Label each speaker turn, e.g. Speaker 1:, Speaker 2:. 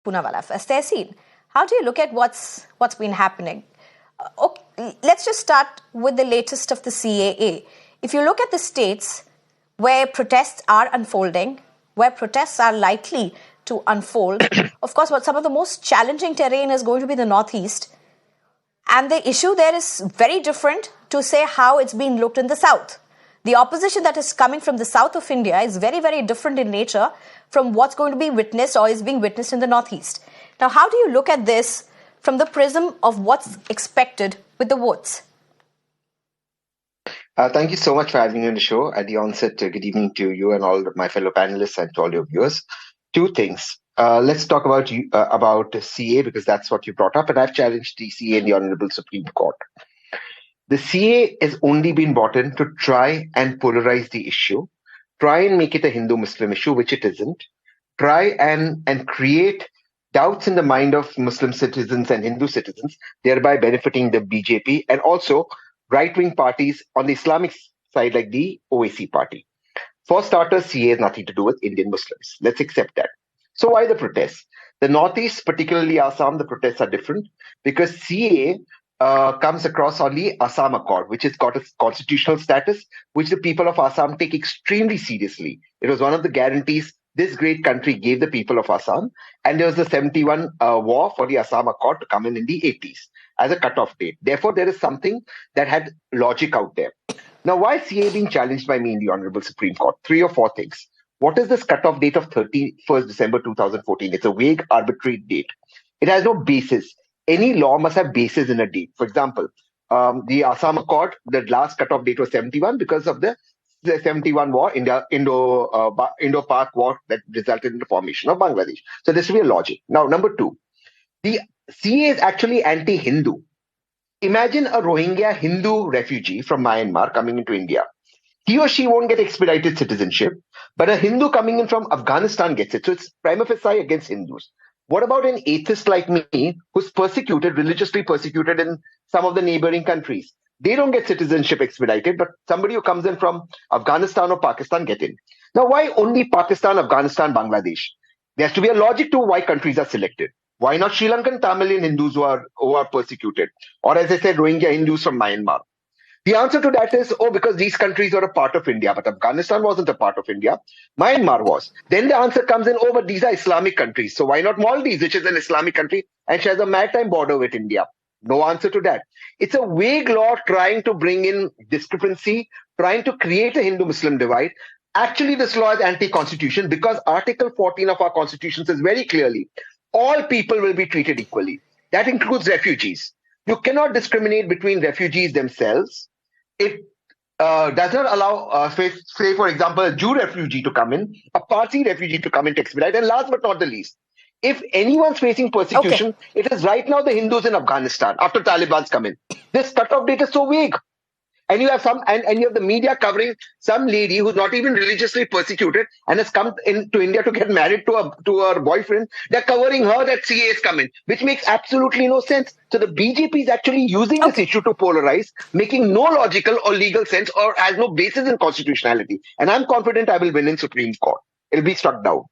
Speaker 1: Poonawalla first. Tehseen, how do you look at what's been happening? Okay, let's just start with the latest of the CAA. If you look at the states where protests are unfolding, where protests are likely to unfold, of course, some of the most challenging terrain is going to be the Northeast. And the issue there is very different to say how it's being looked in the South. The opposition that is coming from the south of India is very, very different in nature from what's going to be witnessed or is being witnessed in the Northeast. Now, how do you look at this from the prism of what's expected with the votes?
Speaker 2: Thank you so much for having me on the show. At the onset, good evening to you and all my fellow panelists and to all your viewers. Two things. Let's talk about CA because that's what you brought up, and I've challenged the CA in the Honorable Supreme Court. The CA has only been brought in to try and polarize the issue, try and make it a Hindu-Muslim issue, which it isn't, try and create doubts in the mind of Muslim citizens and Hindu citizens, thereby benefiting the BJP and also right-wing parties on the Islamic side like the OAC party. For starters, CA has nothing to do with Indian Muslims. Let's accept that. So why the protests? The Northeast, particularly Assam, the protests are different because CA comes across on the Assam Accord, which has got a constitutional status, which the people of Assam take extremely seriously. It was one of the guarantees this great country gave the people of Assam. And there was the 71 war for the Assam Accord to come in the 80s as a cutoff date. Therefore, there is something that had logic out there. Now, why is CA being challenged by me in the Honorable Supreme Court? 3 or 4 things. What is this cutoff date of 31st December 2014? It's a vague, arbitrary date. It has no basis. Any law must have basis in a date. For example, the Assam Accord, the last cutoff date was 71 because of the 71 war, Indo-Pak war that resulted in the formation of Bangladesh. So this will be a logic. Now, number 2, the CA is actually anti-Hindu. Imagine a Rohingya Hindu refugee from Myanmar coming into India. He or she won't get expedited citizenship, but a Hindu coming in from Afghanistan gets it. So it's prima facie against Hindus. What about an atheist like me who's religiously persecuted in some of the neighboring countries? They don't get citizenship expedited, but somebody who comes in from Afghanistan or Pakistan get in. Now, why only Pakistan, Afghanistan, Bangladesh? There has to be a logic to why countries are selected. Why not Sri Lankan Tamilian Hindus who are persecuted? Or as I said, Rohingya Hindus from Myanmar. The answer to that is, because these countries are a part of India, but Afghanistan wasn't a part of India. Myanmar was. Then the answer comes in, but these are Islamic countries. So why not Maldives, which is an Islamic country and shares a maritime border with India? No answer to that. It's a vague law trying to bring in discrepancy, trying to create a Hindu-Muslim divide. Actually, this law is anti-constitution because Article 14 of our constitution says very clearly, all people will be treated equally. That includes refugees. You cannot discriminate between refugees themselves. It does not allow, say, for example, a Jew refugee to come in, a Parsi refugee to come in to expedite. And last but not the least, if anyone's facing persecution, It is right now the Hindus in Afghanistan after Taliban's come in. This cutoff date is so vague. And you have you have the media covering some lady who's not even religiously persecuted and has come into India to get married to her boyfriend. They're covering her that CA is coming, which makes absolutely no sense. So the BJP is actually using this issue to polarize, making no logical or legal sense or has no basis in constitutionality. And I'm confident I will win in Supreme Court. It'll be struck down.